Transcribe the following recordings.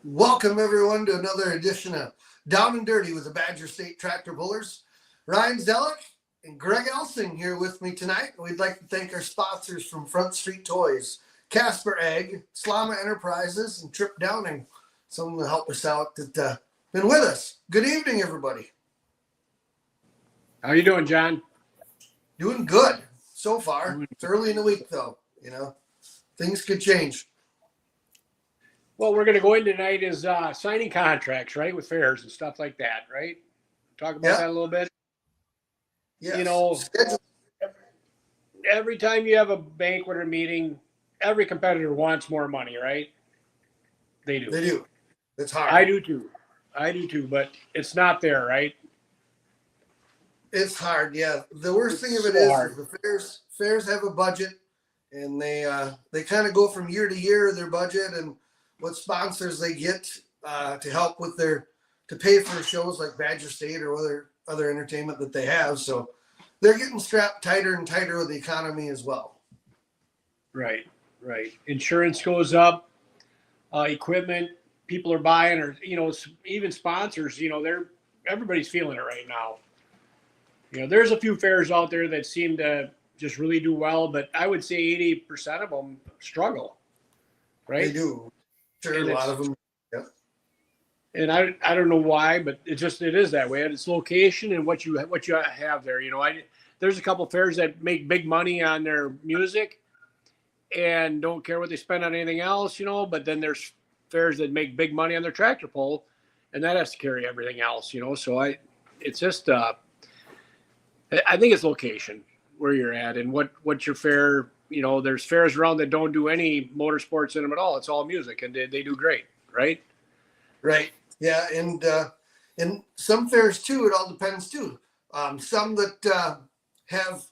Welcome everyone to another edition of Down and Dirty with the Badger State Tractor Pullers. Ryan Zellick and Greg Elsing here with me tonight. We'd like to thank our sponsors from Front Street Toys, Casper Egg, Slama Enterprises, and Trip Downing. Someone to help us out that been with us. Good evening, everybody. How you doing, John? Doing good so far. It's early in the week, though. Things could change. Well, we're going to go in tonight is signing contracts, right, with fairs and stuff like that, right? Talk about that a little bit. Yes. Every time you have a banquet or meeting, every competitor wants more money, right? They do. They do. It's hard. I do too, but it's not there, right? It's hard, yeah. The worst thing of it is the fairs have a budget, and they kind of go from year to year their budget and what sponsors they get to help with to pay for shows like Badger State or other entertainment that they have. So they're getting strapped tighter and tighter with the economy as well. Right. Insurance goes up, equipment people are buying, or even sponsors. Everybody's feeling it right now. There's a few fairs out there that seem to just really do well, but I would say 80% of them struggle. Right? They do. Sure, a lot of them. Yep. And I don't know why, but it is that way. It's location and what you have there. There's a couple fairs that make big money on their music and don't care what they spend on anything else, but then there's fairs that make big money on their tractor pull, and that has to carry everything else, So it's just I think it's location where you're at and what your fair. There's fairs around that don't do any motorsports in them at all. It's all music, and they do great, right? Right. Yeah, and some fairs too. It all depends too. Some that have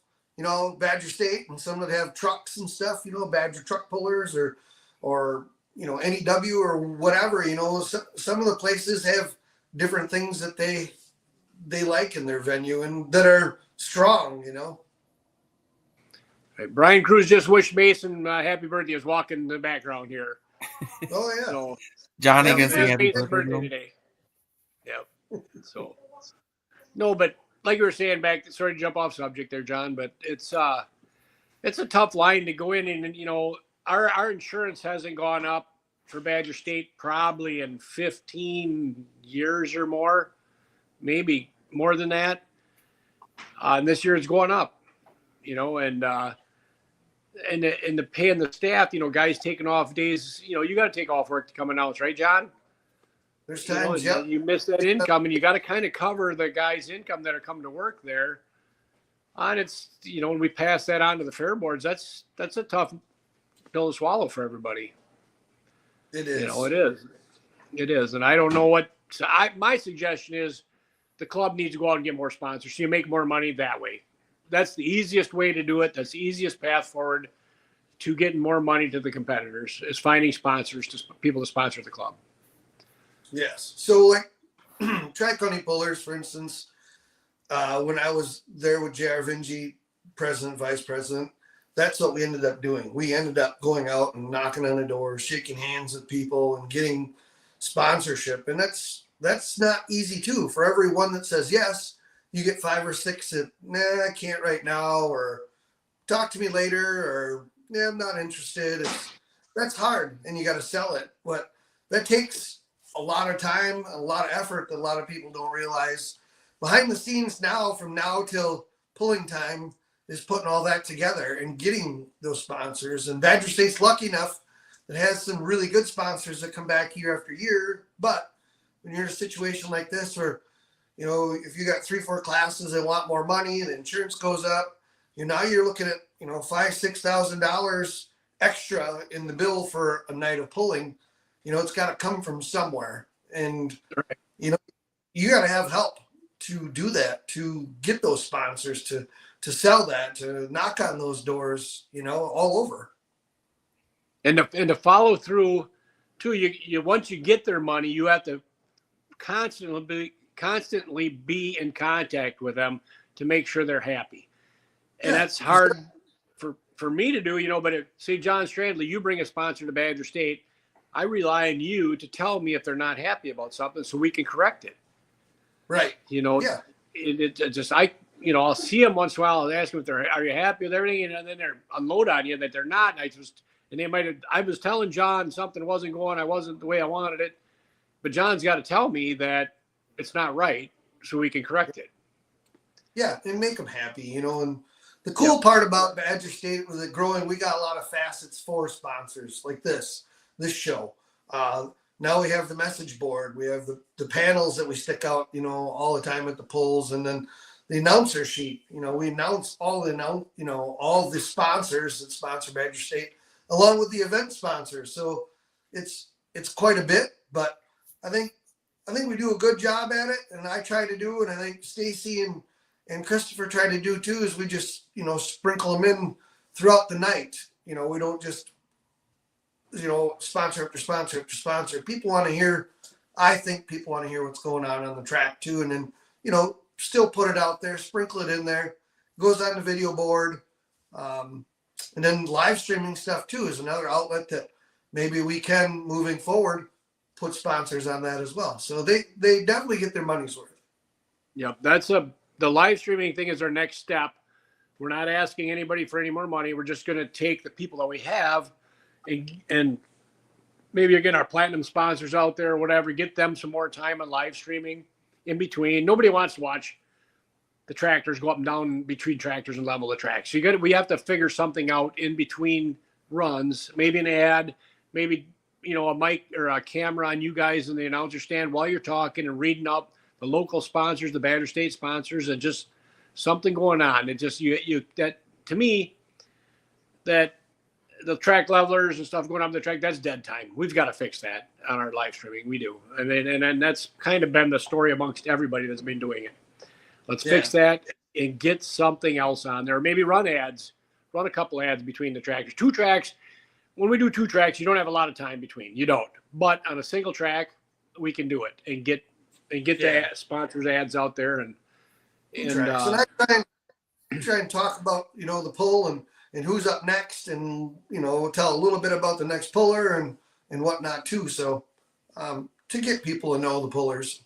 Badger State, and some that have trucks and stuff. Badger truck pullers or NEW or whatever. Some of the places have different things that they like in their venue and that are strong. Right. Brian Cruz just wished Mason happy birthday. He was walking in the background here. Oh yeah. So, Johnny can sing happy birthday today. Yep. So no, but like you were saying sorry to jump off subject there, John, but it's a tough line to go in and our insurance hasn't gone up for Badger State probably in 15 years or more, maybe more than that. And this year it's going up, and the paying the staff, guys taking off days, you got to take off work to come announce, right, John? There's times, you miss that income, and you got to kind of cover the guys' income that are coming to work there. And it's, when we pass that on to the fair boards, that's a tough pill to swallow for everybody. It is. It is. And I don't know my suggestion is the club needs to go out and get more sponsors so you make more money that way. That's the easiest way to do it. That's the easiest path forward to getting more money to the competitors is finding sponsors, people to sponsor the club. Yes. So like Tri-County Pullers, for instance, when I was there with J.R. Vinci, president, vice president, that's what we ended up doing. We ended up going out and knocking on the door, shaking hands with people and getting sponsorship. And that's not easy too. For every one that says yes, you get 5 or 6 that, I can't right now, or talk to me later, or I'm not interested. That's hard, and you got to sell it. But that takes a lot of time, a lot of effort that a lot of people don't realize. Behind the scenes now, from now till pulling time, is putting all that together and getting those sponsors. And Badger State's lucky enough that has some really good sponsors that come back year after year. But when you're in a situation like this where if you got 3-4 classes that want more money, the insurance goes up. Now you're looking at $5,000-$6,000 extra in the bill for a night of pulling. It's got to come from somewhere, and you got to have help to do that, to get those sponsors, to sell that, to knock on those doors, all over. And to follow through, too. You once you get their money, you have to constantly be in contact with them to make sure they're happy. And that's hard for me to do, but say John Strandley, you bring a sponsor to Badger State, I rely on you to tell me if they're not happy about something so we can correct it. Right. You know, Yeah. it just, I'll see them once in a while and ask them if are you happy with everything? And then they're unload on you that they're not. And I was telling John something wasn't going, I wasn't the way I wanted it. But John's got to tell me that it's not right so we can correct it. Yeah, and make them happy, and the cool part about Badger State with it growing, we got a lot of facets for sponsors like this show. Now we have the message board. We have the panels that we stick out, all the time at the polls, and then the announcer sheet. We announce all the sponsors that sponsor Badger State, along with the event sponsors. So it's quite a bit, but I think we do a good job at it, and I try to do, and I think Stacy and Christopher try to do too, is we just, sprinkle them in throughout the night. We don't just, sponsor after sponsor after sponsor. I think people want to hear what's going on the track too. And then, still put it out there, sprinkle it in there, goes on the video board. And then live streaming stuff too is another outlet that maybe we can, moving forward, put sponsors on that as well. So they definitely get their money's worth. Yep. The live streaming thing is our next step. We're not asking anybody for any more money. We're just going to take the people that we have and maybe again, our platinum sponsors out there or whatever, get them some more time on live streaming in between. Nobody wants to watch the tractors go up and down between tractors and level the track. So we have to figure something out in between runs, maybe an ad, maybe, a mic or a camera on you guys in the announcer stand while you're talking and reading up the local sponsors, the Badger State sponsors, and just something going on. It just, that to me, that the track levelers and stuff going up the track, that's dead time. We've got to fix that on our live streaming. We do. And that's kind of been the story amongst everybody that's been doing it. Let's fix that and get something else on there. Maybe run a couple ads between the tractors. 2 tracks. When we do 2 tracks, you don't have a lot of time between. You don't. But on a single track, we can do it and get the sponsors ads out there and I try and talk about the pull and who's up next, and tell a little bit about the next puller and whatnot too. So to get people to know the pullers.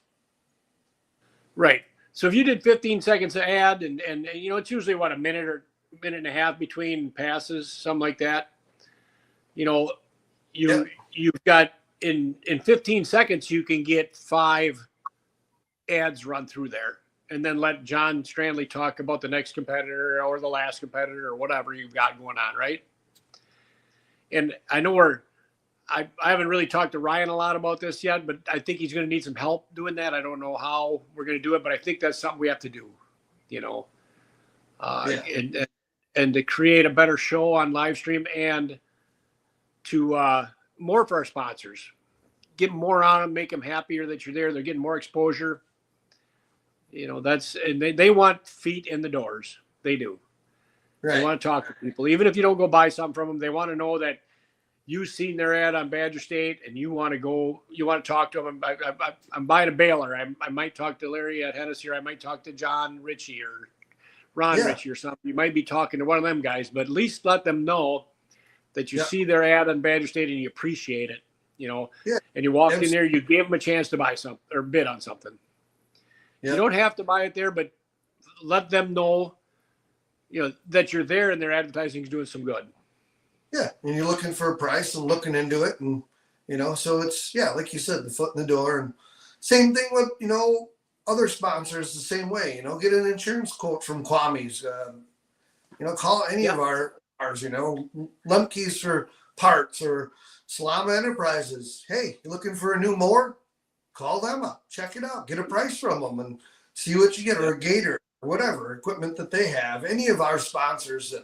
Right. So if you did 15 seconds of ad and it's usually a minute or minute and a half between passes, something like that. You've got in 15 seconds you can get 5 ads run through there, and then let John Strandley talk about the next competitor or the last competitor or whatever you've got going on, right? And I know I haven't really talked to Ryan a lot about this yet, but I think he's going to need some help doing that. I don't know how we're going to do it, but I think that's something we have to do, and to create a better show on live stream and to more for our sponsors, get more on them, make them happier that you're there. They're getting more exposure. And they want feet in the doors. They do. Right. They want to talk to people. Even if you don't go buy something from them, they want to know that you've seen their ad on Badger State and you want to talk to them. I'm buying a baler. I might talk to Larry at Hennessy, or I might talk to John Ritchie or Ron Ritchie or something. You might be talking to one of them guys, but at least let them know that you see their ad on Badger State and you appreciate it, and you walked in there, you gave them a chance to buy something or bid on something. You don't have to buy it there, but let them know, that you're there and their advertising is doing some good. Yeah. And you're looking for a price and looking into it. And, so it's, like you said, the foot in the door. And same thing with, other sponsors the same way, get an insurance quote from Kwame's, call any of ours, Lemke's for parts, or Salama Enterprises. Hey, you looking for a new mower? Call them up, check it out, get a price from them and see what you get, or a Gator, or whatever equipment that they have. Any of our sponsors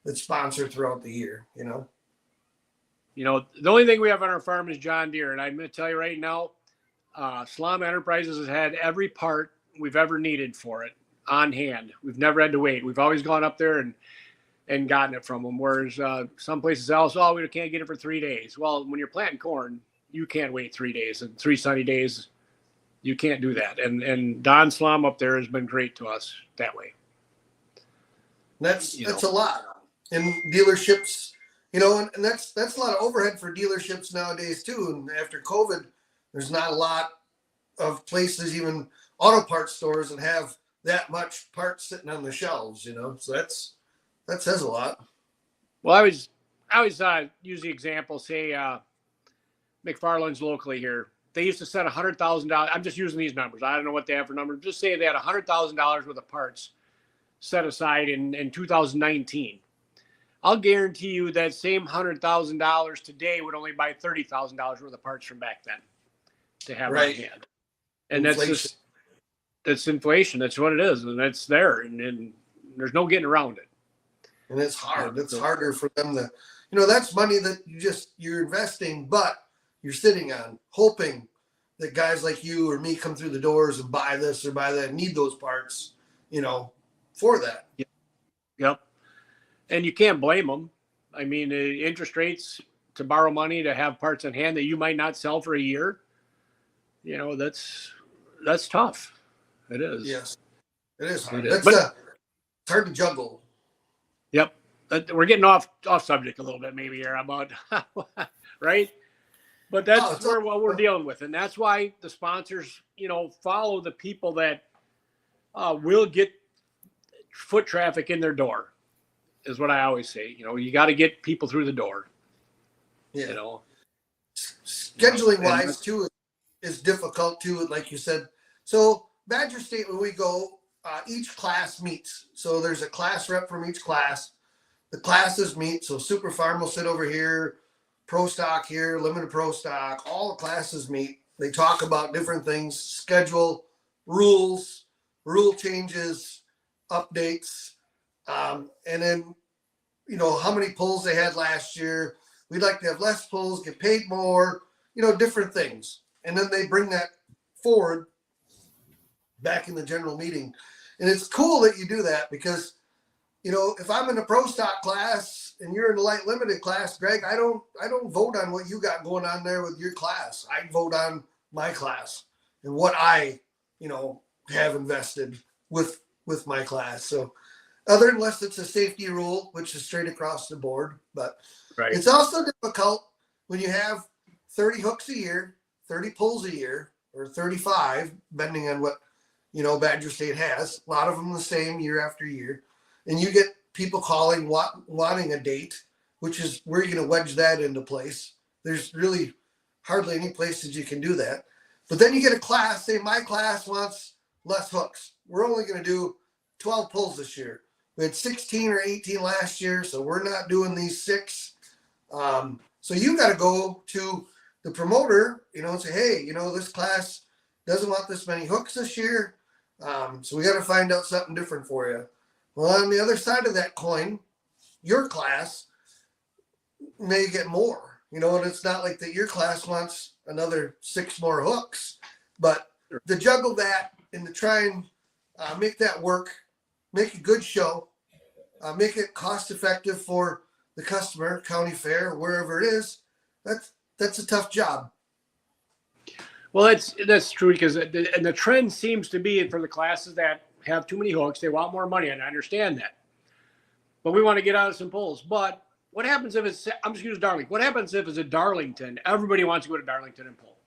that sponsor throughout the year, The only thing we have on our farm is John Deere. And I'm going to tell you right now, Salama Enterprises has had every part we've ever needed for it on hand. We've never had to wait. We've always gone up there and gotten it from them. Whereas some places else, we can't get it for 3 days. Well, when you're planting corn, you can't wait 3 days, and 3 sunny days. You can't do that. And Don Slom up there has been great to us that way. That's a lot. And dealerships, and that's a lot of overhead for dealerships nowadays too. And after COVID, there's not a lot of places, even auto parts stores, that have that much parts sitting on the shelves. So that says a lot. Well, I always use the example, say McFarland's locally here. They used to set $100,000. I'm just using these numbers. I don't know what they have for numbers. Just say they had $100,000 worth of parts set aside in 2019. I'll guarantee you that same $100,000 today would only buy $30,000 worth of parts from back then to have on hand. And Inflation. that's inflation. That's what it is, and that's there, and there's no getting around it. And it's hard. It's harder for them to, that's money that you're investing, but you're sitting on, hoping that guys like you or me come through the doors and buy this or buy that, and need those parts, for that. Yep. And you can't blame them. I mean, interest rates to borrow money to have parts in hand that you might not sell for a year, that's tough. It is. Yes, it is hard. It is. It's hard to juggle. Yep. We're getting off subject a little bit maybe here about, right? But that's what we're dealing with. And that's why the sponsors, follow the people that will get foot traffic in their door, is what I always say. You got to get people through the door. Yeah. Scheduling wise too is difficult too, like you said. So Badger State, when we go, each class meets. So there's a class rep from each class. The classes meet. So Super Farm will sit over here, Pro Stock here, Limited Pro Stock. All the classes meet. They talk about different things, schedule, rules, rule changes, updates, and then how many pulls they had last year. We'd like to have less pulls, get paid more, different things. And then they bring that forward back in the general meeting. And it's cool that you do that because, if I'm in the Pro Stock class and you're in the Light Limited class, Greg, I don't vote on what you got going on there with your class. I vote on my class and what I, have invested with my class. So unless it's a safety rule, which is straight across the board, but right. It's also difficult when you have 30 hooks a year, 30 pulls a year, or 35, depending on what, Badger State has. A lot of them the same year after year. And you get people calling, wanting a date, which is where you're going to wedge that into place. There's really hardly any places you can do that. But then you get a class, say my class wants less hooks. We're only going to do 12 pulls this year. We had 16 or 18 last year, so we're not doing these 6. So you got to go to the promoter, and say, hey, this class doesn't want this many hooks this year. So we got to find out something different for you. Well, on the other side of that coin, your class may get more, and it's not like that your class wants another 6 more hooks, but to juggle that and to try and make that work, make a good show, make it cost effective for the customer, county fair, wherever it is, that's a tough job. Well, that's true because the trend seems to be for the classes that have too many hooks, they want more money, and I understand that. But we want to get out of some pulls. But what happens if I'm just using Darlington. What happens if it's a Darlington? Everybody wants to go to Darlington and pull.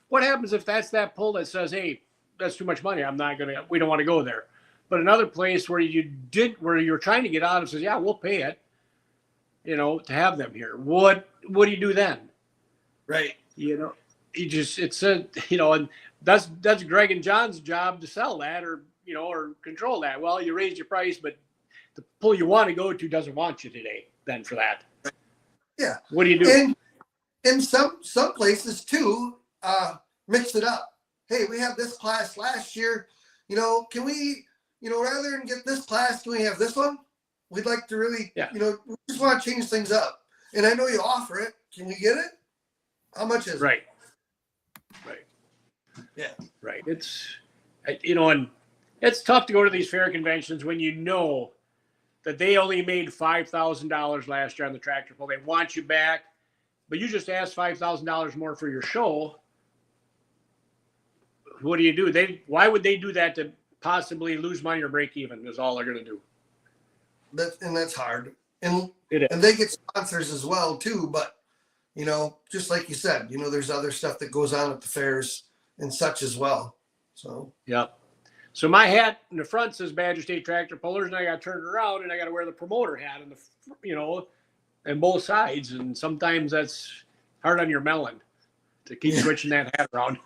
What happens if that's that pull that says, hey, that's too much money. We don't want to go there. But another place where you're trying to get out of says, yeah, we'll pay it, to have them here. What do you do then? Right. And that's Greg and John's job to sell that or control that. Well, you raise your price, but the pull you want to go to doesn't want you today then for that. Yeah. What do you do? And some places too, mix it up. Hey, we have this class last year. Can we, rather than get this class, can we have this one? We'd like to really, we just want to change things up. And I know you offer it. Can we get it? How much is it? Right. Yeah. Right. And it's tough to go to these fair conventions when you know that they only made $5,000 last year on the tractor pull. They want you back, but you just asked $5,000 more for your show. What do you do? Why would they do that to possibly lose money or break even is all they're going to do. That's hard. and they get sponsors as well too. But just like you said, there's other stuff that goes on at the fairs and such as well. So yep. So my hat in the front says Badger State Tractor Pullers, and I got to turn it around and I got to wear the promoter hat in the, and both sides. And sometimes that's hard on your melon to keep switching that hat around.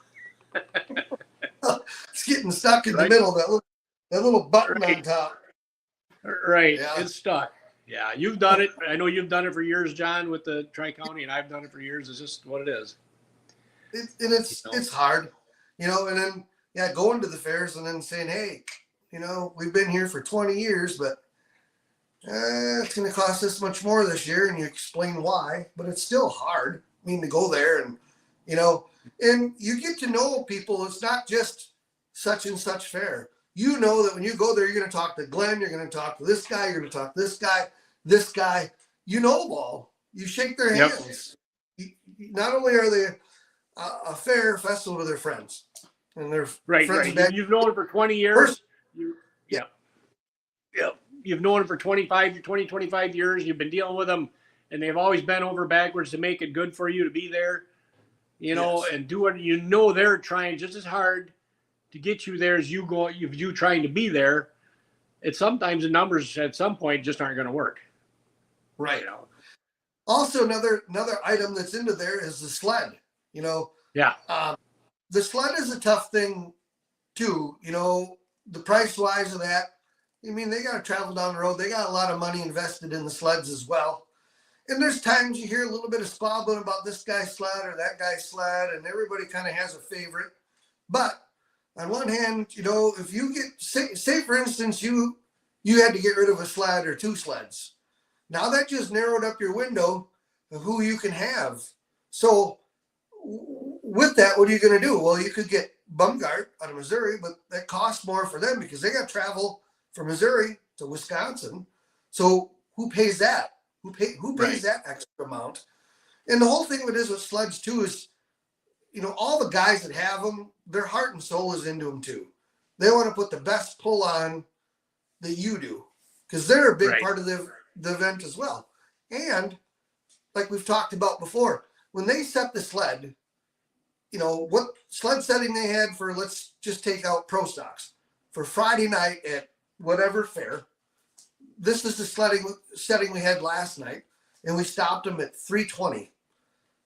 It's getting stuck in the middle, that little button on top. Right. Yeah. It's stuck. Yeah. You've done it. I know you've done it for years, John, with the Tri-County, and I've done it for years. It's just what it is. It's hard, and then, going to the fairs and then saying, hey, we've been here for 20 years, but it's going to cost this much more this year. And you explain why, but it's still hard. I mean, to go there and you get to know people. It's not just such and such fair. That when you go there, you're going to talk to Glenn, you're going to talk to this guy, you're going to talk to this guy, them all. You shake their hands. Not only are they a fair festival with their friends, and they're right. You've known them for 20 years. You've known them for 25 years. You've been dealing with them, and they've always bent over backwards to make it good for you to be there, and do it. They're trying just as hard to get you there as you trying to be there. It's sometimes the numbers at some point just aren't going to work. Right. Also, another item that's into there is the sled. The sled is a tough thing too. The price wise of that. I mean, they got to travel down the road. They got a lot of money invested in the sleds as well. And there's times you hear a little bit of squabbling about this guy's sled or that guy's sled, and everybody kind of has a favorite. But on one hand, if you get, say for instance, you had to get rid of a sled or two sleds. Now that just narrowed up your window of who you can have. So with that, what are you going to do? Well, you could get Bumgart out of Missouri, but that costs more for them because they got to travel from Missouri to Wisconsin. So who pays that? Who pays that extra amount? And the whole thing with sleds too is, all the guys that have them, their heart and soul is into them too. They want to put the best pull on that you do because they're a big part of the event as well. And like we've talked about before, when they set the sled, what sled setting they had for, let's just take out Pro Stocks for Friday night at whatever fair. This is the setting we had last night, and we stopped them at 320.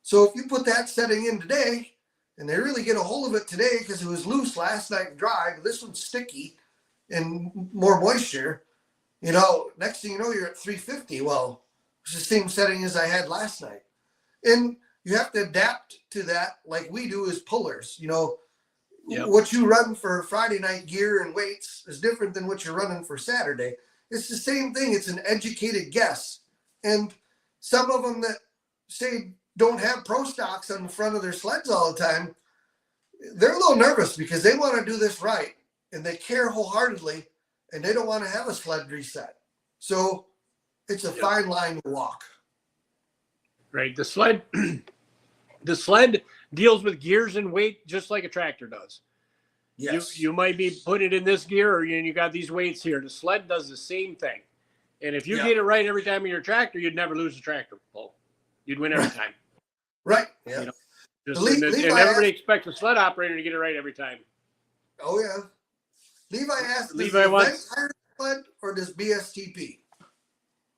So if you put that setting in today, and they really get a hold of it today because it was loose last night and dry, but this one's sticky and more moisture, next thing you know, you're at 350. Well, it's the same setting as I had last night. And you have to adapt to that like we do as pullers. What you run for Friday night gear and weights is different than what you're running for Saturday. It's the same thing. It's an educated guess. And some of them that say don't have Pro Stocks on the front of their sleds all the time, they're a little nervous because they want to do this right and they care wholeheartedly and they don't want to have a sled reset. So it's a fine line to walk. Right. The sled deals with gears and weight just like a tractor does. Yes. You might be putting it in this gear or you got these weights here. The sled does the same thing. And if you get it right every time in your tractor, you'd never lose a tractor pull. You'd win every time. Right. Yeah. And everybody expects a sled operator to get it right every time. Oh yeah. Levi asked, Levi wants hire sled or does BSTP?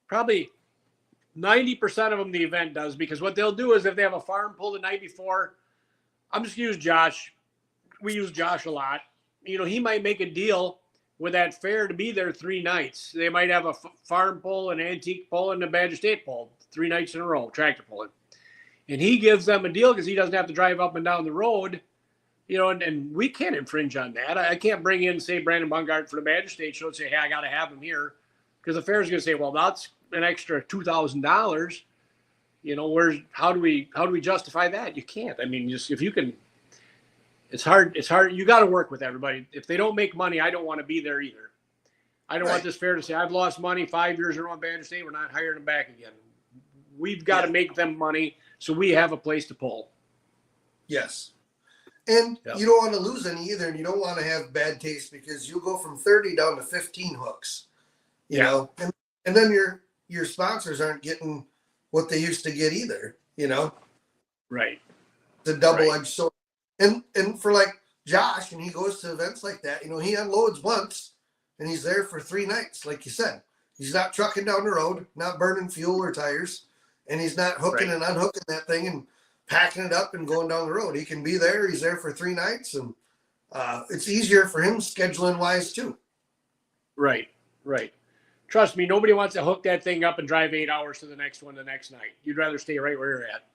Probably 90% of them the event does, because what they'll do is if they have a farm pull the night before, I'm just gonna use Josh. We use Josh a lot. He might make a deal with that fair to be there 3 nights. They might have a farm pull, an antique pull, and a Badger State pull 3 nights in a row, tractor pulling. And he gives them a deal because he doesn't have to drive up and down the road, and we can't infringe on that. I can't bring in, say, Brandon Bungard for the Badger State show and say, hey, I got to have him here, because the fair is going to say, well, that's an extra $2,000. How do we justify that? You can't. I mean, just if you can, it's hard. You got to work with everybody. If they don't make money, I don't want to be there either. I don't want this fair to say, I've lost money 5 years in a row on Badger State. We're not hiring them back again. We've got to make them money so we have a place to pull. Yes. And you don't want to lose any either, and you don't want to have bad taste because you'll go from 30 down to 15 hooks, you know, and then your sponsors aren't getting what they used to get either. Right. It's a double-edged sword. And for like Josh, when he goes to events like that, he unloads once and he's there for 3 nights, like you said. He's not trucking down the road, not burning fuel or tires, and he's not hooking and unhooking that thing and packing it up and going down the road. He can be there. He's there for 3 nights, and it's easier for him scheduling wise too. Right. Trust me, nobody wants to hook that thing up and drive 8 hours to the next one the next night. You'd rather stay right where you're at.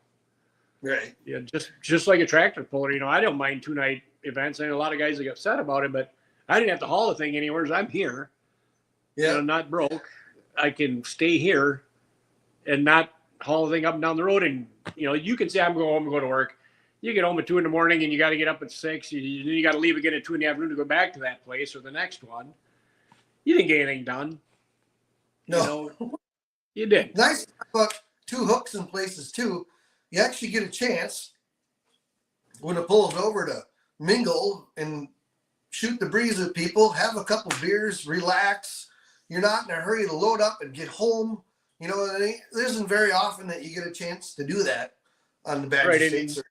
Right. Yeah, just like a tractor puller. I don't mind 2-night events. I know a lot of guys get upset about it, but I didn't have to haul the thing anywhere. I'm here. Yeah. I'm not broke. I can stay here and not haul the thing up and down the road. And you can say I'm going home and go to work. You get home at 2 a.m. and you got to get up at 6. You got to leave again at 2 p.m. to go back to that place or the next one. You didn't get anything done. No, you did. Nice about 2 hooks in places too. You actually get a chance when it pulls over to mingle and shoot the breeze with people, have a couple beers, relax. You're not in a hurry to load up and get home. It isn't very often that you get a chance to do that on the Badger State.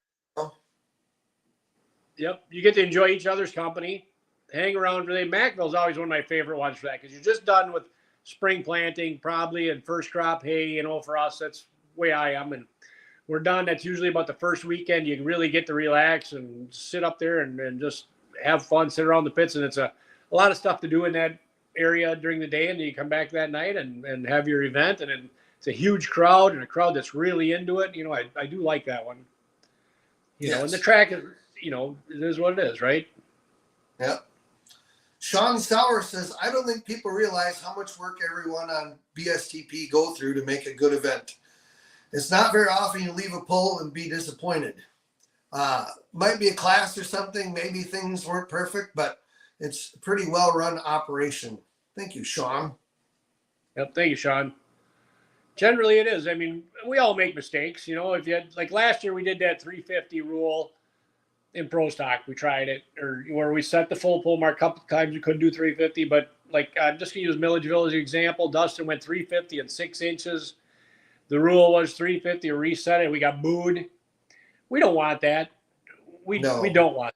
Yep, you get to enjoy each other's company, hang around. Macville's always one of my favorite ones for that because you're just done with spring planting probably and first crop hay. For us, that's the way I am. And we're done. That's usually about the first weekend. You really get to relax and sit up there and just have fun, sit around the pits. And it's a lot of stuff to do in that area during the day. And then you come back that night and have your event. And it's a huge crowd and a crowd that's really into it. I do like that one. And the track is, it is what it is, right? Yeah. Sean Sauer says, I don't think people realize how much work everyone on BSTP go through to make a good event. It's not very often you leave a pull and be disappointed. Might be a class or something. Maybe things weren't perfect, but it's a pretty well-run operation. Thank you, Sean. Yep. Thank you, Sean. Generally, it is. We all make mistakes. If you had, like last year, we did that 350 rule in Pro Stock. We tried it, or where we set the full pull mark. A couple of times we couldn't do 350, but I'm just going to use Milledgeville as an example. Dustin went 350 and 6 inches. The rule was 350 or reset it. We got booed. We don't want that. We don't want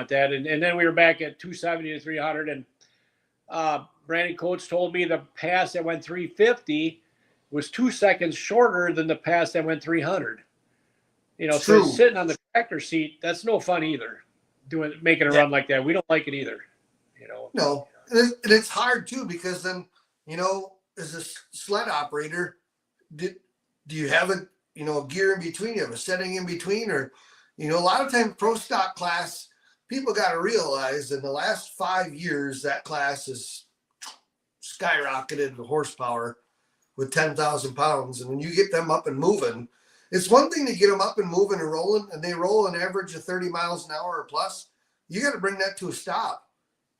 that. And then we were back at 270 to 300. And Brandon Coates told me the pass that went 350 was 2 seconds shorter than the pass that went 300. So sitting on the tractor seat, that's no fun either. Making a run like that, we don't like it either. No, and it's hard too because then as a sled operator, do you have a gear in between? You have a setting in between, or a lot of times Pro Stock class, people got to realize in the last 5 years that class has skyrocketed the horsepower with 10,000 pounds, and when you get them up and moving. It's one thing to get them up and moving and rolling, and they roll an average of 30 miles an hour or plus. You got to bring that to a stop,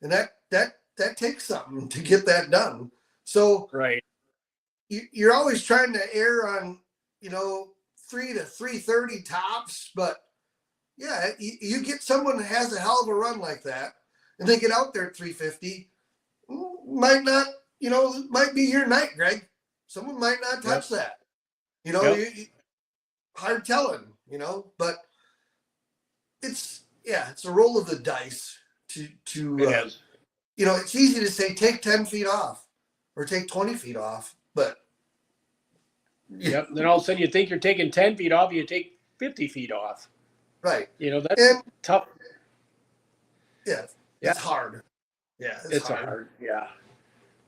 and that takes something to get that done. So right, you're always trying to err on 3 to 330 tops, but yeah, you get someone that has a hell of a run like that, and they get out there at 350, might not, might be your night, Greg. Someone might not touch that. Hard telling, but it's a roll of the dice to it's easy to say take 10 feet off or take 20 feet off, but yep. Then all of a sudden you think you're taking 10 feet off, you take 50 feet off. Right. That's tough. Yeah. It's hard. Yeah. It's hard. Yeah.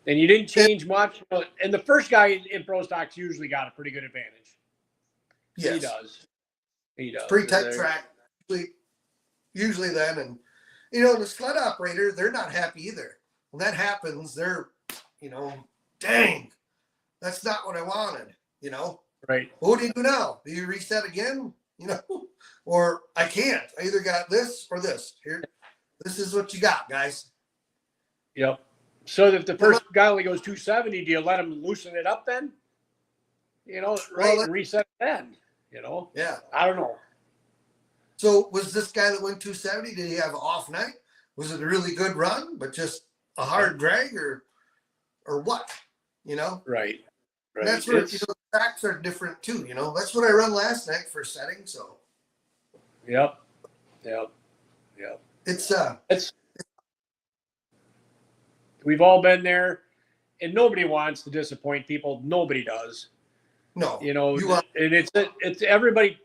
And you didn't change much. And the first guy in Pro Stock's usually got a pretty good advantage. Yes. He does. Pretty tight track. Usually then. And, the sled operator, they're not happy either. When that happens, they're, dang, that's not what I wanted, Right. What do you do now? Do you reset again? Or I can't. I either got this or this. Here, this is what you got, guys. Yep. So if the first guy only goes 270, do you let him loosen it up then? And reset it then. Yeah. I don't know. So was this guy that went 270, did he have an off night? Was it a really good run, but just a hard drag or what? Right. And that's where the tracks are different too. That's what I run last night for setting. So. Yep. It's we've all been there, and nobody wants to disappoint people. Nobody does. No. And it's everybody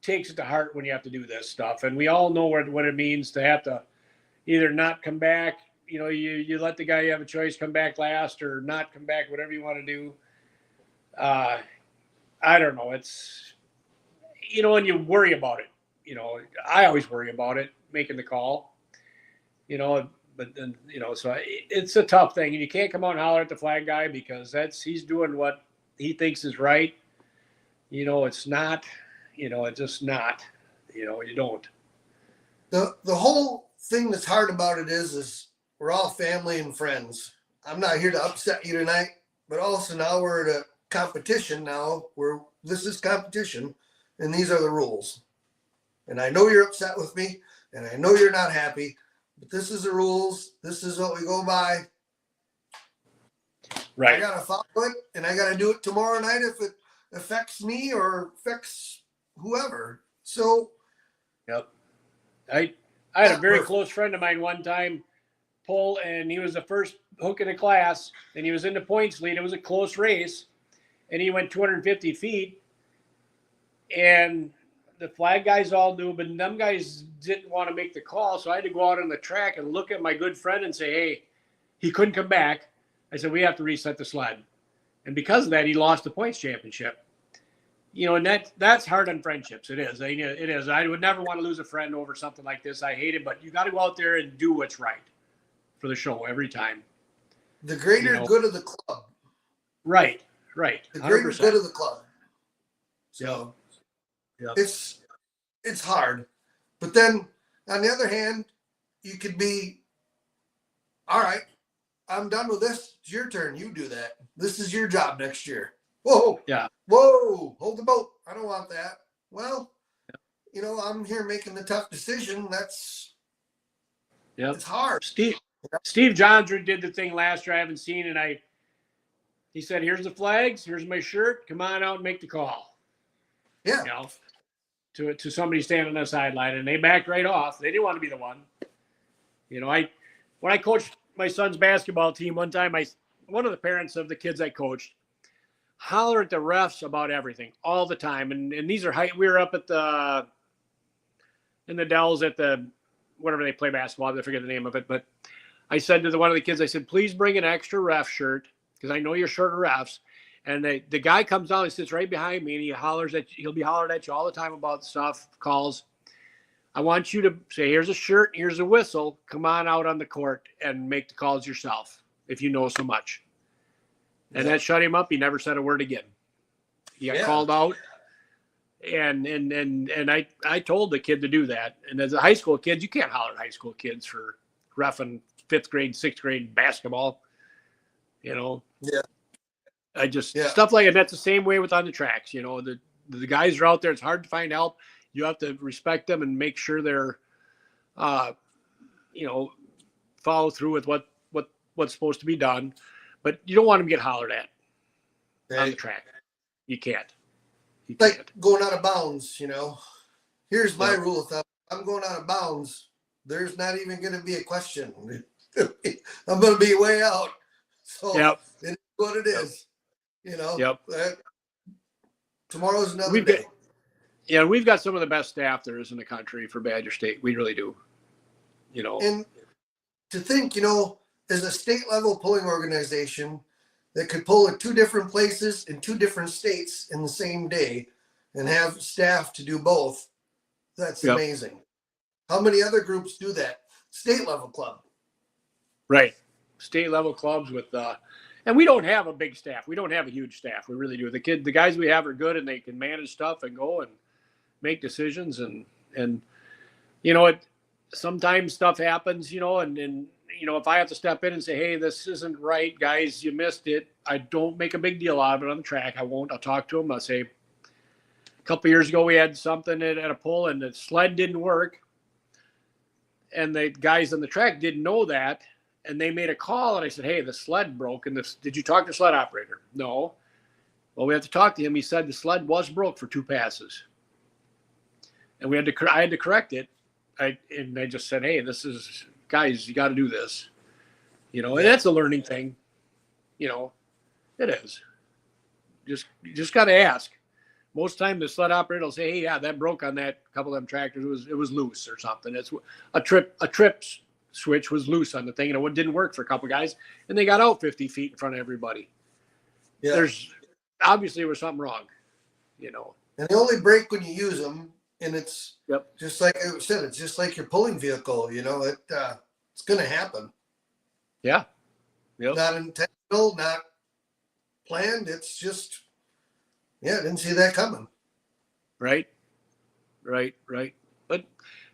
takes it to heart when you have to do this stuff, and we all know what it means to have to either not come back. You let the guy you have a choice come back last or not come back, whatever you want to do. I don't know. It's and you worry about it. I always worry about it, making the call. But then so it's a tough thing, and you can't come out and holler at the flag guy because he's doing what he thinks is right. It's not. It's just not. You don't. The whole thing that's hard about it is we're all family and friends. I'm not here to upset you tonight, but also now we're at a competition now where this is competition and these are the rules. And I know you're upset with me and I know you're not happy, but this is the rules. This is what we go by. Right. I got to follow it and I got to do it tomorrow night if it affects me or affects whoever. So. Yep. I had a very close friend of mine one time pull, and he was the first hook in the class, and he was in the points lead. It was a close race, and he went 250 feet, and the flag guys all knew, but them guys didn't want to make the call, so I had to go out on the track and look at my good friend and say, hey, he couldn't come back. I said, we have to reset the sled. And because of that, he lost the points championship. And that's hard on friendships. It is. It is. I would never want to lose a friend over something like this. I hate it, but you got to go out there and do what's right for the show every time. The greater good of the club. Right. The greater 100%. good of the club. So it's hard. But then on the other hand, you could be, all right, I'm done with this. It's your turn. You do that. This is your job next year. Whoa. Yeah. Whoa. Hold the boat. I don't want that. Well, I'm here making the tough decision. It's hard. Steve Johnsrud did the thing last year I haven't seen, and he said, here's the flags, here's my shirt, come on out and make the call. Yeah. To somebody standing on the sideline, and they backed right off. They didn't want to be the one. When I coached my son's basketball team one time, one of the parents of the kids I coached holler at the refs about everything all the time. And these are we were up in the Dells at the whatever they play basketball. I forget the name of it, but I said to one of the kids, I said, please bring an extra ref shirt because I know you're short of refs. And the guy comes down, he sits right behind me, and he'll be hollering at you all the time about stuff, calls. I want you to say, here's a shirt, here's a whistle. Come on out on the court and make the calls yourself if you know so much. And that shut him up. He never said a word again. He got called out. And I told the kid to do that. And as a high school kid, you can't holler at high school kids for reffing 5th grade, 6th grade basketball. Yeah. Stuff like that. That's the same way with on the tracks. The guys are out there. It's hard to find help. You have to respect them and make sure they're, follow through with what's supposed to be done. But you don't want them to get hollered at on the track. You can't. Like going out of bounds, Here's my rule of thumb. I'm going out of bounds. There's not even going to be a question. I'm going to be way out. So it's what it is. Tomorrow's another day. We've got some of the best staff there is in the country for Badger State. We really do. And to think, as a state level polling organization that could poll at 2 different places in 2 different states in the same day and have staff to do both, that's amazing. How many other groups do that? State level club. Right. State level clubs with, and we don't have a big staff. We don't have a huge staff. We really do. The guys we have are good and they can manage stuff and go and make decisions. And sometimes stuff happens, and if I have to step in and say, hey, this isn't right, guys, you missed it. I don't make a big deal out of it on the track. I won't. I'll talk to them. I'll say, a couple of years ago, we had something at a pull and the sled didn't work. And the guys on the track didn't know that. And they made a call and I said, hey, the sled broke. And did you talk to the sled operator? No. Well, we have to talk to him. He said the sled was broke for 2 passes. And I had to correct it. I just said, hey, guys, you got to do this. And that's a learning thing. It is. You just got to ask. Most time the sled operator will say, hey, yeah, that broke on that couple of them tractors. It was loose or something. It's a trip switch was loose on the thing, and it didn't work for a couple of guys, and they got out 50 feet in front of everybody. Yeah. There's obviously was something wrong, And they only break when you use them, and it's just like I said, it's just like your pulling vehicle. It's going to happen. Yeah. Yep. Not intentional, not planned. It's just, I didn't see that coming. Right. But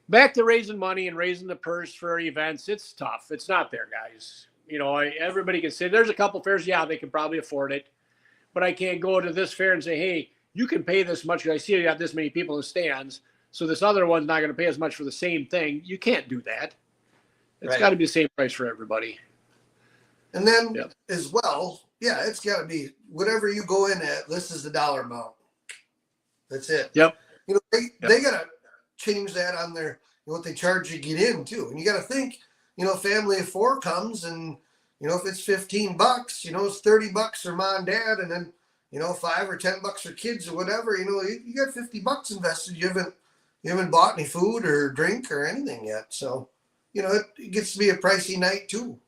back to raising money and raising the purse for events, it's tough. It's not there, guys. Everybody can say there's a couple fairs. Yeah, they can probably afford it. But I can't go to this fair and say, hey, you can pay this much because I see you got this many people in the stands. So this other one's not going to pay as much for the same thing. You can't do that. It's got to be the same price for everybody. And then as well, it's got to be whatever you go in at, this is the dollar amount. That's it. Yep. They got to change that on their, what they charge you to get in too. And you got to think, family of 4 comes and, if it's $15, it's $30 for mom and dad. And then, $5 or $10 for kids or whatever, you got $50 invested. You haven't bought any food or drink or anything yet. So, it gets to be a pricey night too,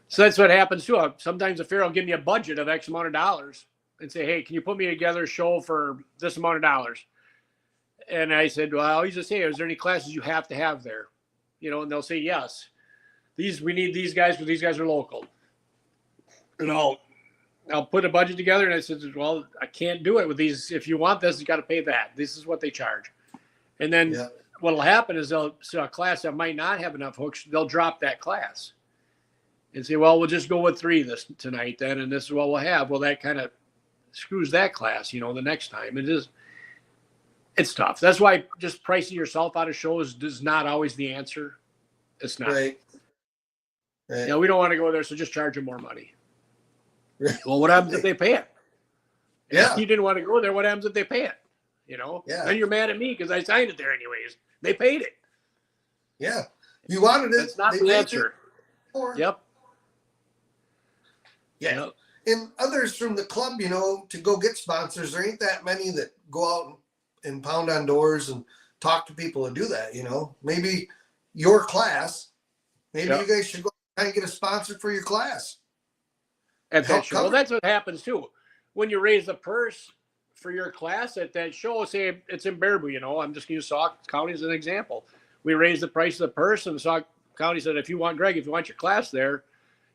So that's what happens too. Sometimes the fair will give me a budget of X amount of dollars and say, hey, can you put me together a show for this amount of dollars? And I said, well, I always just say, is there any classes you have to have there? And they'll say, yes. We need these guys because these guys are local. And I'll put a budget together and I said, well, I can't do it with these. If you want this, you got to pay that. This is what they charge. And then what'll happen is a class that might not have enough hooks, they'll drop that class and say, well, we'll just go with 3 tonight then, and this is what we'll have. Well, that kind of screws that class, the next time. It's tough. That's why just pricing yourself out of shows is not always the answer. It's not. Right. We don't want to go there, so just charge them more money. Right. Well, what happens if they pay it? If you didn't want to go there, what happens if they pay it? Then you're mad at me because I signed it there anyways. They paid it. Yeah. You wanted it. That's not the answer. Yep. Yeah. And others from the club, to go get sponsors, there ain't that many that go out and pound on doors and talk to people and do that, Maybe your class, you guys should go try and get a sponsor for your class. Well, that's what happens too. When you raise the purse for your class at that show, say it's in Baraboo, I'm just going to use Sauk County as an example. We raised the price of the purse, and Sauk County said, if you want your class there,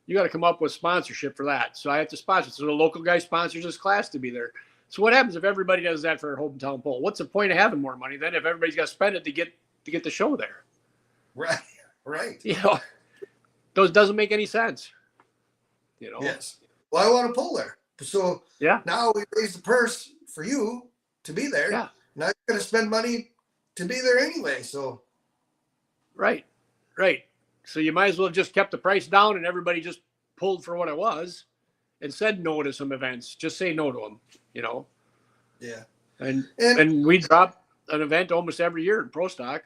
you got to come up with sponsorship for that. So I have to sponsor. So the local guy sponsors this class to be there. So what happens if everybody does that for a hometown poll? What's the point of having more money then if everybody's got to spend it to get the show there? Right. Those doesn't make any sense. Yes. Well, I want to pull there. So now we raise the purse for you to be there. Yeah. Now you're going to spend money to be there anyway. So. Right. So you might as well have just kept the price down and everybody just pulled for what it was and said no to some events. Just say no to them, Yeah. And we drop an event almost every year in Pro Stock,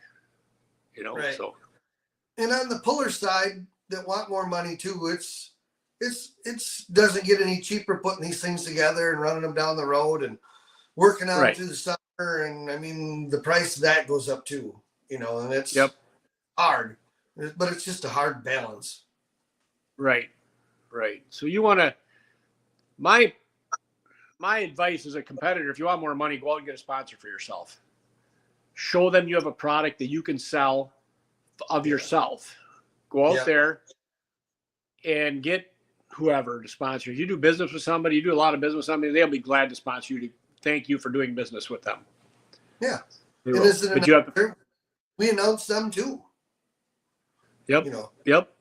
Right. So. And on the puller side that want more money too, it's doesn't get any cheaper putting these things together and running them down the road and working out through the summer. And I mean, the price of that goes up too, and it's hard, but it's just a hard balance. Right. So you want to, my advice as a competitor, if you want more money, go out and get a sponsor for yourself. Show them you have a product that you can sell of yourself. Go out there and get whoever to sponsor. If you do business with somebody, you do a lot of business with somebody, they'll be glad to sponsor you to thank you for doing business with them. Yeah. And we announce them too. Yep.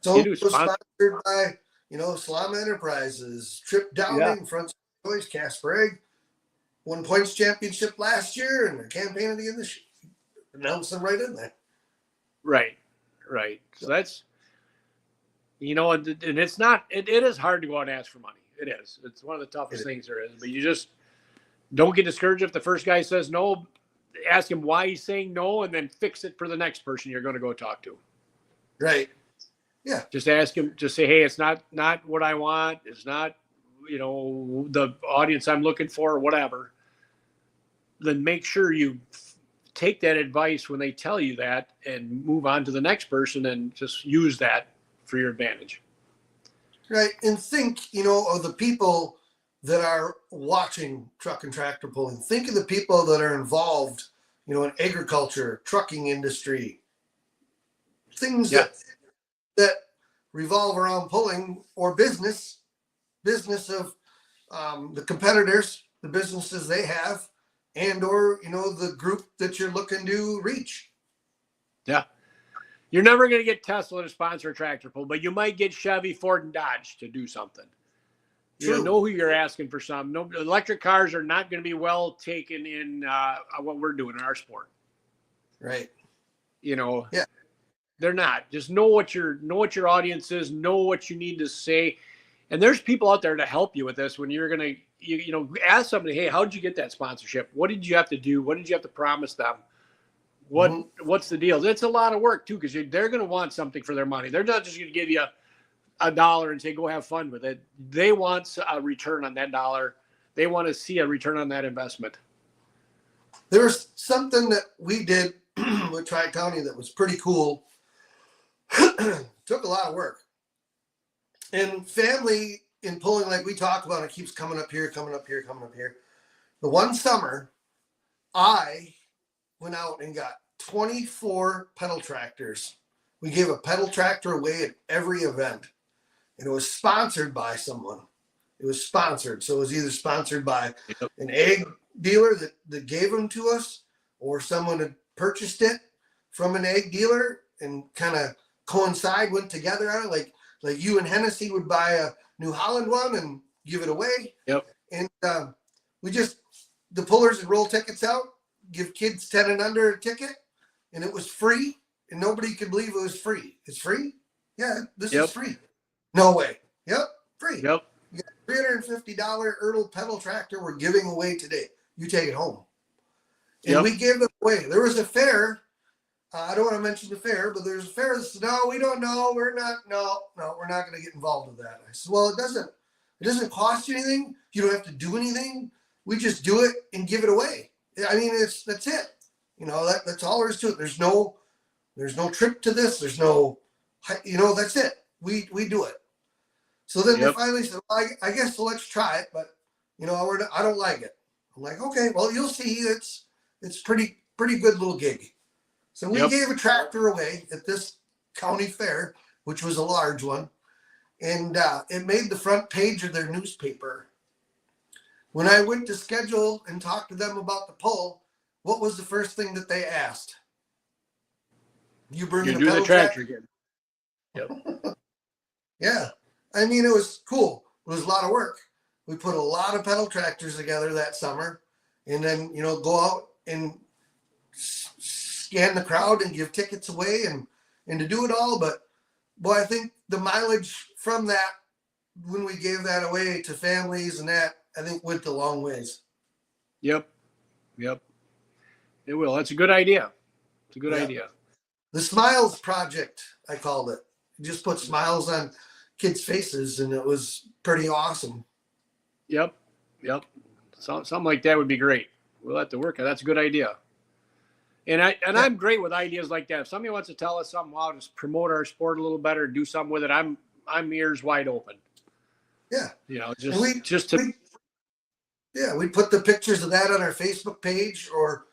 So it was sponsored by, Slama Enterprises, Trip Downing, Front Choice, Casper Egg, won points championship last year, and the campaign of the year announce them right in there. Right. So that's, and it's not, it is hard to go out and ask for money. It is. It's one of the toughest things there is. But you just don't get discouraged if the first guy says no. Ask him why he's saying no, and then fix it for the next person you're going to go talk to. Right. Yeah. Just ask him. Just say, hey, it's not what I want. It's not, the audience I'm looking for, or whatever. Then make sure you take that advice when they tell you that and move on to the next person and just use that for your advantage. Right. And think, of the people that are watching truck and tractor pulling. Think of the people that are involved, in agriculture, trucking industry, things that revolve around pulling, or business of the competitors, the businesses they have, and or the group that you're looking to reach. Yeah. You're never going to get Tesla to sponsor a tractor pull, but you might get Chevy, Ford, and Dodge to do something. True. You know who you're asking for something. No, electric cars are not going to be well taken in what we're doing in our sport. Right. Yeah. They're not. Just know what your audience is, know what you need to say. And there's people out there to help you with this when you're going to, ask somebody, hey, how did you get that sponsorship? What did you have to do? What did you have to promise them? What's the deal? It's a lot of work too, because they're going to want something for their money. They're not just going to give you $1 and say, go have fun with it. They want a return on that $1. They want to see a return on that investment. There was something that we did with Tri-County that was pretty cool. Took a lot of work. And family in pulling, like we talked about, it keeps coming up here. The one summer, I went out and got 24 pedal tractors. We gave a pedal tractor away at every event. And it was sponsored by someone. It was sponsored. So it was either sponsored by an ag dealer that gave them to us, or someone had purchased it from an ag dealer and kind of went together on it. Like you and Hennessy would buy a New Holland one and give it away. Yep. And the pullers would roll tickets out, give kids 10 and under a ticket, and it was free. And nobody could believe it was free. It's free? Yeah, this is free. No way. Yep, free. Yep. You got $350 Ertl pedal tractor we're giving away today. You take it home. And we gave them away. There was a fair. I don't want to mention the fair, but there's a fair that said, no, we don't know. We're not going to get involved with that. I said, well, it doesn't cost you anything. You don't have to do anything. We just do it and give it away. I mean, that's it. That's all there is to it. There's no trip to this. There's no, that's it. We do it. So then they finally said, well, I guess so, let's try it, but I don't like it. I'm like, okay, well, you'll see. It's pretty good little gig. So we gave a tractor away at this county fair, which was a large one, and it made the front page of their newspaper. When I went to schedule and talk to them about the pull, what was the first thing that they asked? You bring in a pedal tractor again. Yep. Yeah. I mean, it was cool. It was a lot of work. We put a lot of pedal tractors together that summer, and then, go out and scan the crowd and give tickets away and to do it all. But boy, I think the mileage from that, when we gave that away to families and that, I think went a long ways. Yep. It will. That's a good idea. It's a good idea. The Smiles Project, I called it. Just put smiles on kids' faces, and it was pretty awesome. Yep. Something like that would be great. We'll have to work on it. That's a good idea. And I'm great with ideas like that. If somebody wants to tell us something, how to promote our sport a little better, do something with it, I'm ears wide open. Yeah. We'd put the pictures of that on our Facebook page, or,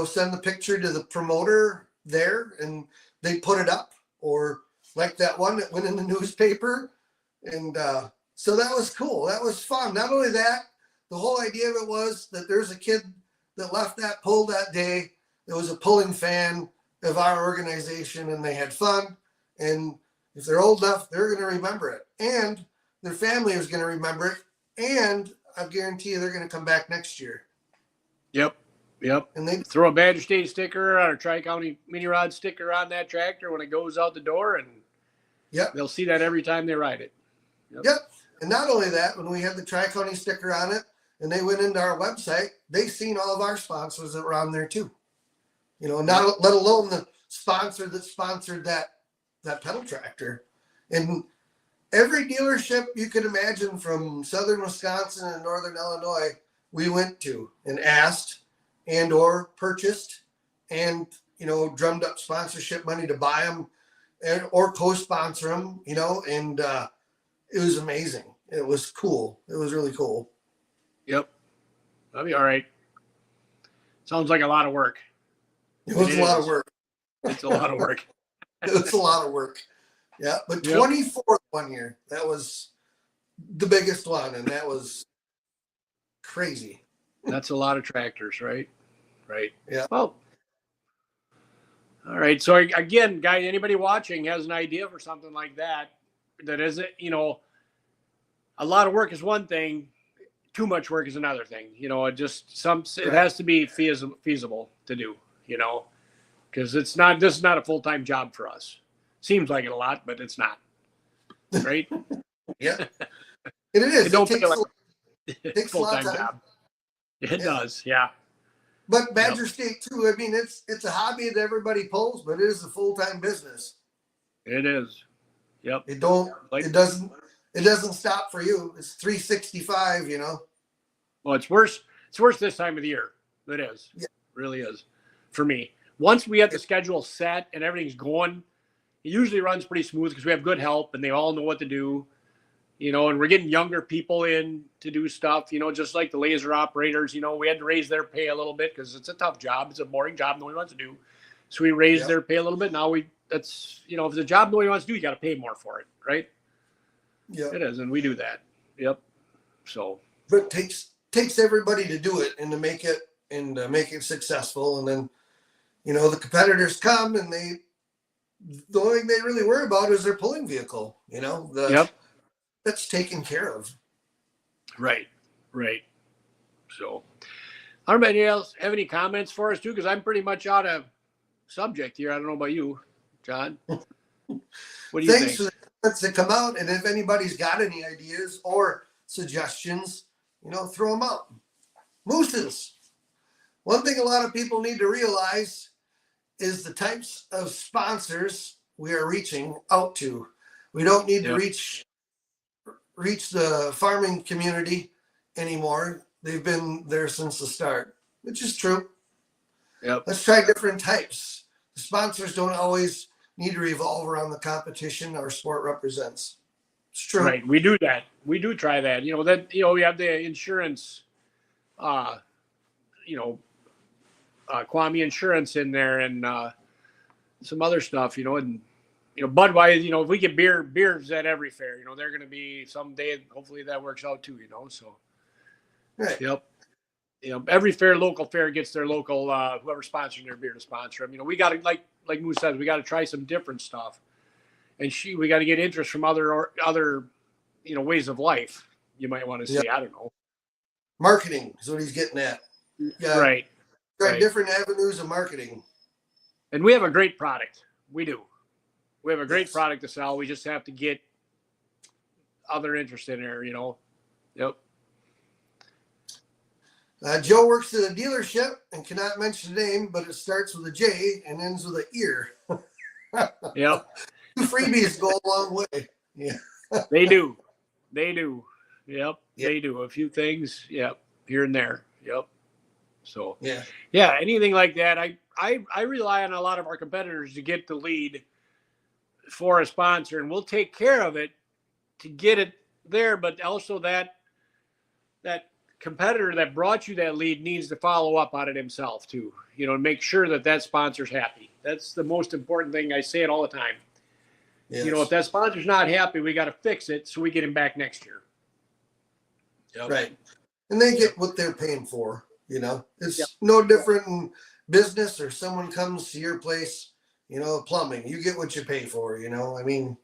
send the picture to the promoter there and they put it up, or like that one that went in the newspaper. And so that was cool. That was fun. Not only that, the whole idea of it was that there's a kid that left that pull that day that was a pulling fan of our organization, and they had fun. And if they're old enough, they're going to remember it. And their family is going to remember it. And I guarantee you they're going to come back next year. Yep. And they throw a Badger State sticker or a Tri-County mini rod sticker on that tractor when it goes out the door, and they'll see that every time they ride it. Yep. And not only that, when we had the Tri-County sticker on it and they went into our website, they seen all of our sponsors that were on there too. You know, not let alone the sponsor that sponsored that pedal tractor. And every dealership you could imagine from southern Wisconsin and northern Illinois, we went to and asked and or purchased and, you know, drummed up sponsorship money to buy them and or co-sponsor them, you know, and it was amazing. It was cool. It was really cool. Yep. That'll be all right. Sounds like a lot of work. It was a lot of work. It's a lot of work. It was a lot of work. Yeah. But Yep. 24th one year, that was the biggest one. And that was crazy. That's a lot of tractors, right? Right. Yeah. Well, all right. So again, guys, anybody watching has an idea for something like that, that isn't, you know, a lot of work is one thing, too much work is another thing. You know, it has to be feasible to do, you know, because this is not a full-time job for us. Seems like it a lot, but it's not. Right? Yeah. And it is. It don't It feel like takes a lot full-time of time. job. It does, yeah. But Badger State too. I mean, it's a hobby that everybody pulls, but it is a full-time business. It is. Yep. It doesn't stop for you. It's 365, you know. Well, it's worse. It's worse this time of the year. It is. Yeah. It really is for me. Once we have the schedule set and everything's going, it usually runs pretty smooth because we have good help and they all know what to do, you know, and we're getting younger people in to do stuff, you know, just like the laser operators, you know, we had to raise their pay a little bit because it's a tough job. It's a boring job nobody wants to do. So we raised their pay a little bit. Now that's, you know, if it's a job nobody wants to do, you got to pay more for it. Right. Yeah. It is. And we do that. Yep. So. But it takes everybody to do it and to make it successful. And then, you know, the competitors come and the only thing they really worry about is their pulling vehicle, you know, that's taken care of. Right. Right. So I don't know, anybody else have any comments for us too? Cause I'm pretty much out of subject here. I don't know about you, John. What do you Thanks think? for the comments that come out. And if anybody's got any ideas or suggestions, you know, throw them out. Mooses. One thing a lot of people need to realize is the types of sponsors we are reaching out to. We don't need to reach the farming community anymore. They've been there since the start, which is true. Yep. Let's try different types. The sponsors don't always need to revolve around the competition our sport represents. It's true. Right. We do that. We do try that. You know, we have the insurance, Kwame Insurance in there and some other stuff, you know, and, you know, Budweiser, you know, if we get beers at every fair, you know, they're going to be someday, hopefully that works out too, you know, so. Right. Yep. You know, every local fair gets their local, whoever's sponsoring their beer to sponsor them. You know, we got to, like Moose says, we got to try some different stuff. And we got to get interest from other, you know, ways of life. You might want to say, I don't know. Marketing is what he's getting at. Yeah. Right. Try different avenues of marketing. And we have a great product. We do. We have a great product to sell. We just have to get other interest in there, you know. Yep. Joe works at a dealership and cannot mention the name, but it starts with a J and ends with an ear. Yep. Freebies go a long way. Yeah. They do. Yep. They do a few things. Yep. Here and there. Yep. So yeah, anything like that. I rely on a lot of our competitors to get the lead for a sponsor, and we'll take care of it to get it there. But also that competitor that brought you that lead needs to follow up on it himself too. You know, and make sure that sponsor's happy. That's the most important thing. I say it all the time. Yes. You know, if that sponsor's not happy, we got to fix it so we get him back next year. Yep. Right. And they get what they're paying for. You know, it's no different in business or someone comes to your place, you know, plumbing, you get what you pay for, you know, I mean.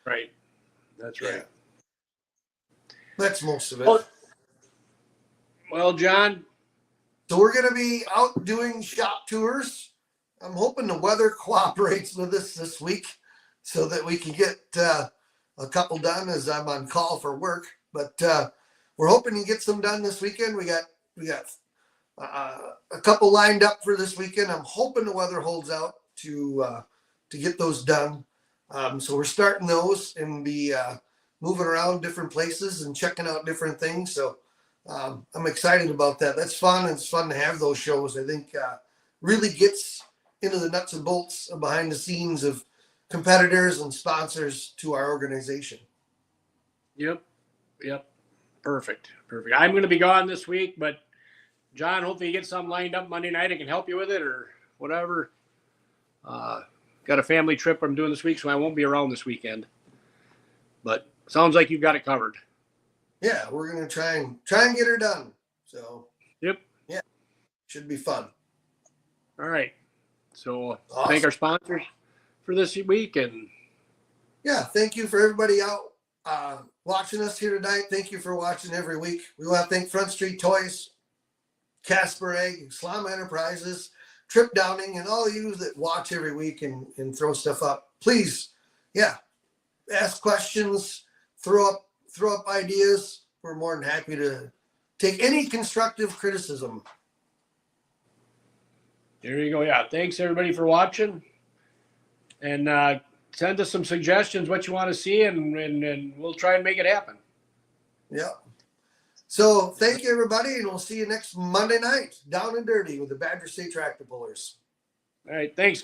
Right. That's right. That's most of it. Well, John. So we're going to be out doing shop tours. I'm hoping the weather cooperates with us this week so that we can get a couple done as I'm on call for work. But we're hoping to get some done this weekend. We got a couple lined up for this weekend. I'm hoping the weather holds out to get those done. So we're starting those and be moving around different places and checking out different things. So I'm excited about that. That's fun. It's fun to have those shows. I think really gets into the nuts and bolts behind the scenes of competitors and sponsors to our organization. Yep. Perfect. I'm going to be gone this week, but John, hopefully you get something lined up Monday night. I can help you with it or whatever. Got a family trip I'm doing this week, so I won't be around this weekend. But sounds like you've got it covered. Yeah, we're gonna try and get her done. So Yep. Yeah, should be fun. All right. So Awesome. Thank our sponsors for this week, and yeah, thank you for everybody out watching us here tonight. Thank you for watching every week. We want to thank Front Street Toys, Casper Egg, Slama Enterprises, Trip Downing, and all you that watch every week and throw stuff up. Please, ask questions, throw up ideas. We're more than happy to take any constructive criticism. there you go. Yeah, thanks everybody for watching, and send us some suggestions what you want to see, and we'll try and make it happen. Yeah. So thank you, everybody, and we'll see you next Monday night, down and dirty with the Badger State Tractor Pullers. All right, thanks.